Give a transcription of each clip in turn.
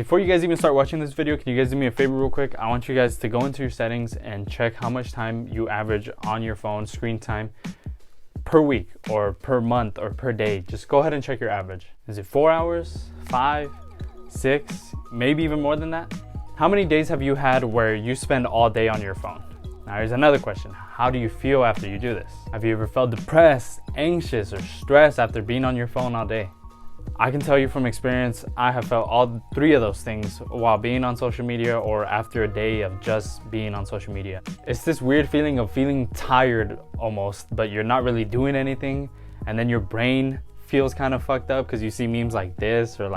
Before you guys even start watching this video, can you guys do me a favor real quick? I want you guys to go into your settings and check how much time you average on your phone, screen time, per week or per month or per day. Just go ahead and check your average. Is it 4 hours, 5, 6, maybe even more than that? How many days have you had where you spend all day on your phone? Now here's another question. How do you feel after you do this? Have you ever felt depressed, anxious, or stressed after being on your phone all day? I can tell you from experience, I have felt all three of those things while being on social media or after a day of just being on social media. It's this weird feeling of feeling tired almost, but you're not really doing anything. And then your brain feels kind of fucked up because you see memes like this, or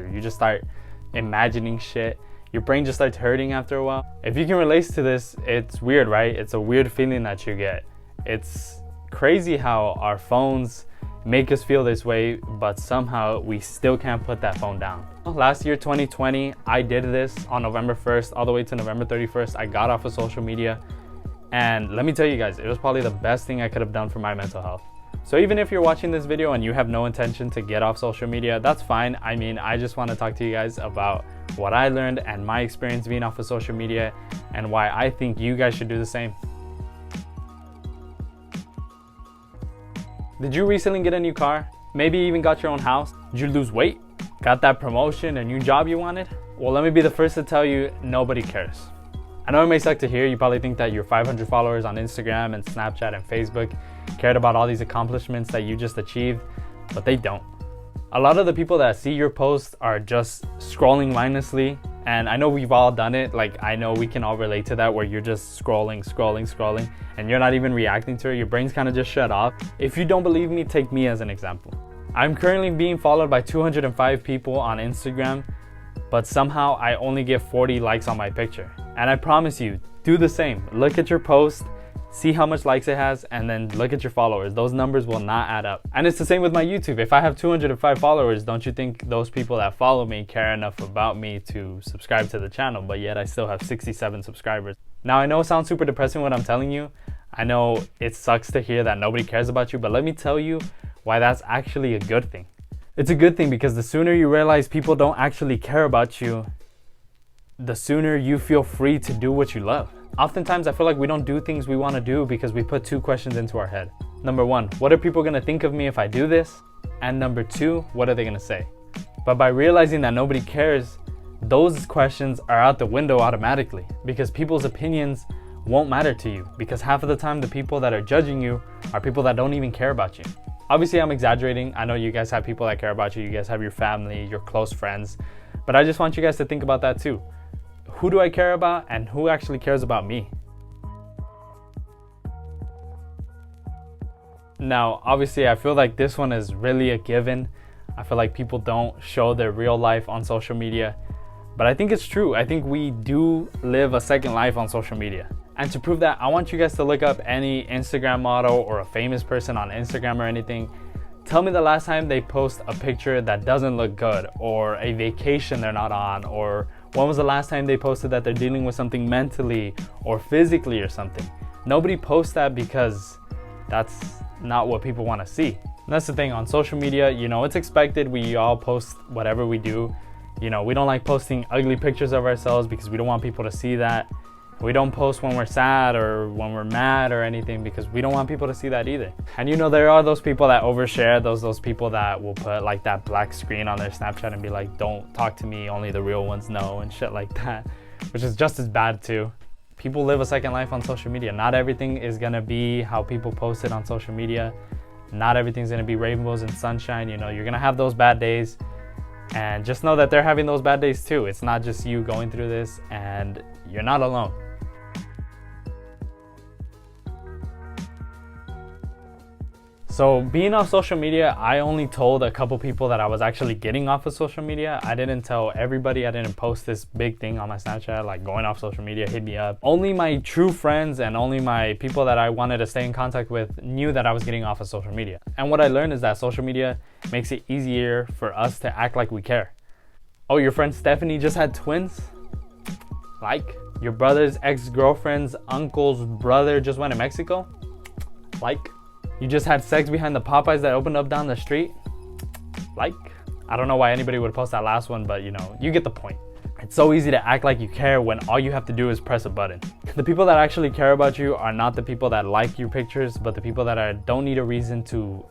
you just start imagining shit. Your brain just starts hurting after a while. If you can relate to this, it's weird, right? It's a weird feeling that you get. It's crazy how our phones make us feel this way, but somehow we still can't put that phone down. Last year, 2020, I did this on November 1st all the way to November 31st. I got off of social media, and let me tell you guys, it was probably the best thing I could have done for my mental health. So even if you're watching this video and you have no intention to get off social media, that's fine. I mean, I just want to talk to you guys about what I learned and my experience being off of social media and why I think you guys should do the same. Did you recently get a new car? Maybe even got your own house? Did you lose weight? Got that promotion, a new job you wanted? Well, let me be the first to tell you, nobody cares. I know it may suck to hear. You probably think that your 500 followers on Instagram and Snapchat and Facebook cared about all these accomplishments that you just achieved, but they don't. A lot of the people that see your posts are just scrolling mindlessly, and I know we've all done it. Like, I know we can all relate to that, where you're just scrolling, and you're not even reacting to it. Your brain's kind of just shut off. If you don't believe me, take me as an example. I'm currently being followed by 205 people on Instagram, but somehow I only get 40 likes on my picture. And I promise you, do the same. Look at your post, see how much likes it has, and then look at your followers. Those numbers will not add up. And it's the same with my YouTube. If I have 205 followers, don't you think those people that follow me care enough about me to subscribe to the channel? But yet I still have 67 subscribers. Now, I know it sounds super depressing what I'm telling you. I know it sucks to hear that nobody cares about you, but let me tell you why that's actually a good thing. It's a good thing because the sooner you realize people don't actually care about you, the sooner you feel free to do what you love. Oftentimes, I feel like we don't do things we want to do because we put two questions into our head. Number one, what are people going to think of me if I do this? And number two, what are they going to say? But by realizing that nobody cares, those questions are out the window automatically, because people's opinions won't matter to you, because half of the time the people that are judging you are people that don't even care about you. Obviously, I'm exaggerating. I know you guys have people that care about you. You guys have your family, your close friends, but I just want you guys to think about that too. Who do I care about, and who actually cares about me? Now, obviously, I feel like this one is really a given. I feel like people don't show their real life on social media, but I think it's true. I think we do live a second life on social media. And to prove that, I want you guys to look up any Instagram model or a famous person on Instagram or anything. Tell me the last time they post a picture that doesn't look good, or a vacation they're not on, or when was the last time they posted that they're dealing with something mentally or physically or something. Nobody posts that because that's not what people want to see. And that's the thing, on social media, you know, it's expected. We all post whatever we do. You know, we don't like posting ugly pictures of ourselves because we don't want people to see that. We don't post when we're sad or when we're mad or anything because we don't want people to see that either. And you know, there are those people that overshare, those people that will put like that black screen on their Snapchat and be like, don't talk to me, only the real ones know, and shit like that, which is just as bad too. People live a second life on social media. Not everything is gonna be how people post it on social media. Not everything's gonna be rainbows and sunshine. You know, you're gonna have those bad days, and just know that they're having those bad days too. It's not just you going through this, and you're not alone. So being off social media, I only told a couple people that I was actually getting off of social media. I didn't tell everybody. I didn't post this big thing on my Snapchat, like going off social media, hit me up. Only my true friends and only my people that I wanted to stay in contact with knew that I was getting off of social media. And what I learned is that social media makes it easier for us to act like we care. Oh, your friend Stephanie just had twins? Like, your brother's ex-girlfriend's uncle's brother just went to Mexico? Like, you just had sex behind the Popeyes that opened up down the street? Like, I don't know why anybody would post that last one, but you know, you get the point. It's so easy to act like you care when all you have to do is press a button. The people that actually care about you are not the people that like your pictures, but the people that don't need a reason to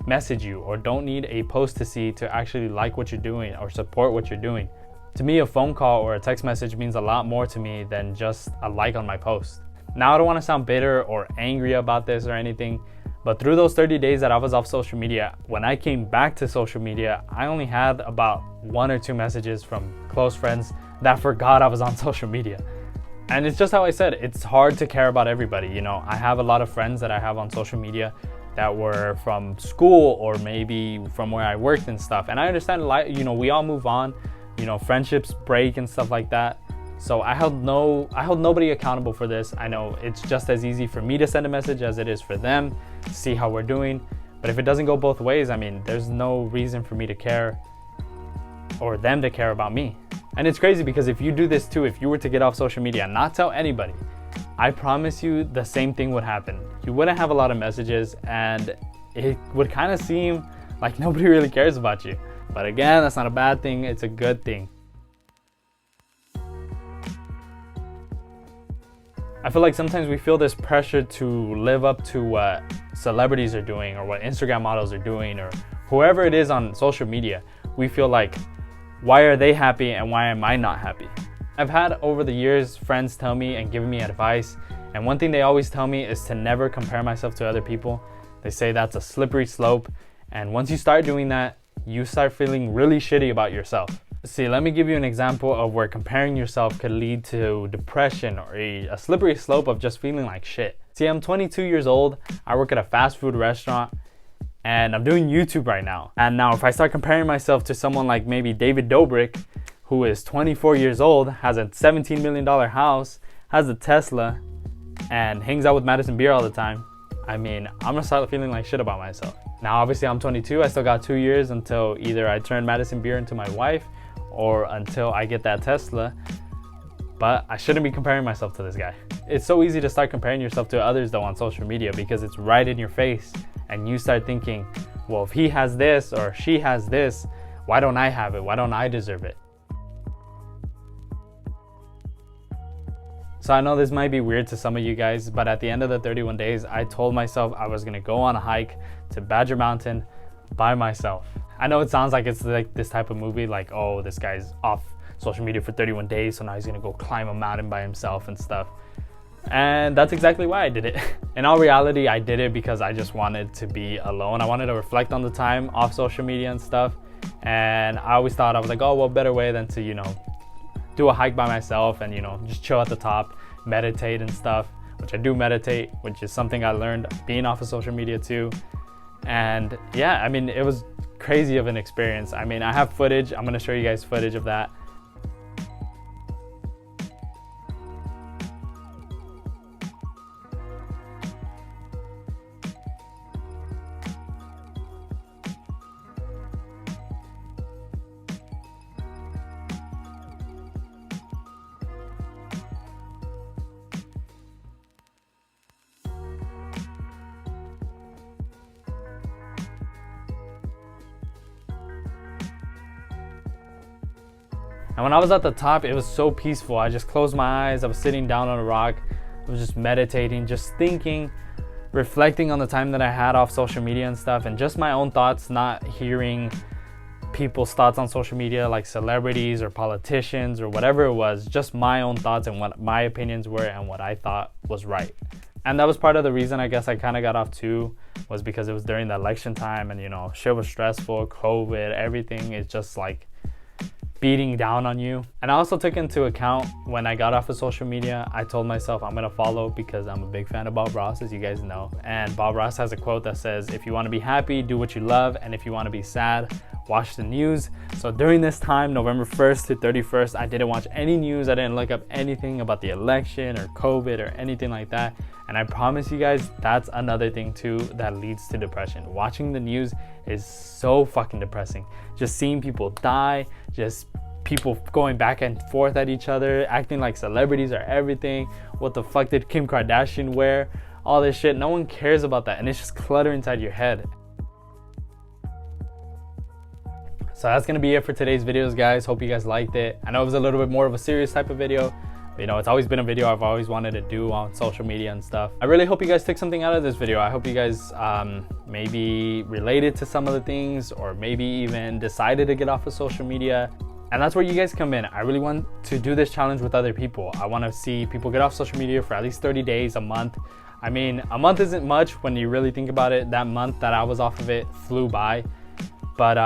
message you or don't need a post to see to actually like what you're doing or support what you're doing. To me, a phone call or a text message means a lot more to me than just a like on my post. Now, I don't want to sound bitter or angry about this or anything, but through those 30 days that I was off social media, when I came back to social media, I only had about 1 or 2 messages from close friends that forgot I was on social media. And it's just how I said, it's hard to care about everybody. You know, I have a lot of friends that I have on social media that were from school or maybe from where I worked and stuff. And I understand, you know, we all move on, you know, friendships break and stuff like that. So I held nobody accountable for this. I know it's just as easy for me to send a message as it is for them to see how we're doing. But if it doesn't go both ways, I mean, there's no reason for me to care or them to care about me. And it's crazy because if you do this too, if you were to get off social media and not tell anybody, I promise you the same thing would happen. You wouldn't have a lot of messages and it would kind of seem like nobody really cares about you. But again, that's not a bad thing, it's a good thing. I feel like sometimes we feel this pressure to live up to what celebrities are doing or what Instagram models are doing or whoever it is on social media. We feel like, why are they happy and why am I not happy? I've had over the years friends tell me and give me advice, and one thing they always tell me is to never compare myself to other people. They say that's a slippery slope, and once you start doing that, you start feeling really shitty about yourself. See, let me give you an example of where comparing yourself could lead to depression or a slippery slope of just feeling like shit. See, I'm 22 years old, I work at a fast food restaurant, and I'm doing YouTube right now. And now if I start comparing myself to someone like maybe David Dobrik, who is 24 years old, has a $17 million house, has a Tesla, and hangs out with Madison Beer all the time, I mean, I'm gonna start feeling like shit about myself. Now, obviously I'm 22, I still got 2 years until either I turn Madison Beer into my wife or until I get that Tesla, but I shouldn't be comparing myself to this guy. It's so easy to start comparing yourself to others though on social media because it's right in your face and you start thinking, well, if he has this or she has this, why don't I have it? Why don't I deserve it? So I know this might be weird to some of you guys, but at the end of the 31 days, I told myself I was gonna go on a hike to Badger Mountain by myself. I know it sounds like it's like this type of movie, like, oh, this guy's off social media for 31 days, so now he's gonna go climb a mountain by himself and stuff. And that's exactly why I did it. In all reality, I did it because I just wanted to be alone. I wanted to reflect on the time off social media and stuff. And I always thought, I was like, oh, what better way than to, you know, do a hike by myself and, you know, just chill at the top, meditate and stuff, which I do meditate, which is something I learned being off of social media too. And yeah, I mean, it was crazy of an experience. I mean, I have footage. I'm gonna show you guys footage of that. And when I was at the top, it was so peaceful. I just closed my eyes. I was sitting down on a rock. I was just meditating, just thinking, reflecting on the time that I had off social media and stuff, and just my own thoughts, not hearing people's thoughts on social media like celebrities or politicians or whatever it was, just my own thoughts and what my opinions were and what I thought was right. And that was part of the reason I guess I kind of got off too, was because it was during the election time and, you know, shit was stressful, COVID, everything is just like beating down on you. And I also took into account when I got off of social media, I told myself I'm gonna follow because I'm a big fan of Bob Ross, as you guys know. And Bob Ross has a quote that says, if you wanna be happy, do what you love. And if you wanna be sad, watch the news. So during this time, November 1st to 31st, I didn't watch any news. I didn't look up anything about the election or COVID or anything like that. And I promise you guys, that's another thing too that leads to depression. Watching the news is so fucking depressing. Just seeing people die, just people going back and forth at each other, acting like celebrities are everything. What the fuck did Kim Kardashian wear? All this shit, no one cares about that, and it's just clutter inside your head. So that's gonna be it for today's videos, guys. Hope you guys liked it. I know it was a little bit more of a serious type of video. You know, it's always been a video I've always wanted to do on social media and stuff. I really hope you guys took something out of this video. I hope you guys maybe related to some of the things, or maybe even decided to get off of social media. And that's where you guys come in. I really want to do this challenge with other people. I want to see people get off social media for at least 30 days, a month. I mean, a month isn't much when you really think about it. That month that I was off of it flew by. But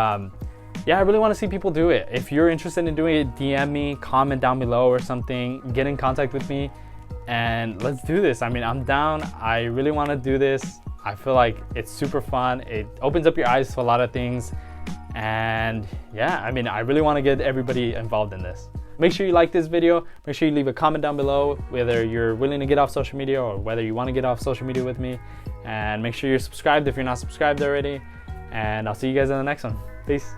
yeah, I really want to see people do it. If you're interested in doing it, DM me, comment down below or something, get in contact with me, and let's do this. I mean, I'm down. I really want to do this. I feel like it's super fun. It opens up your eyes to a lot of things. And yeah, I mean, I really want to get everybody involved in this. Make sure you like this video. Make sure you leave a comment down below whether you're willing to get off social media or whether you want to get off social media with me. And make sure you're subscribed if you're not subscribed already. And I'll see you guys in the next one. Peace.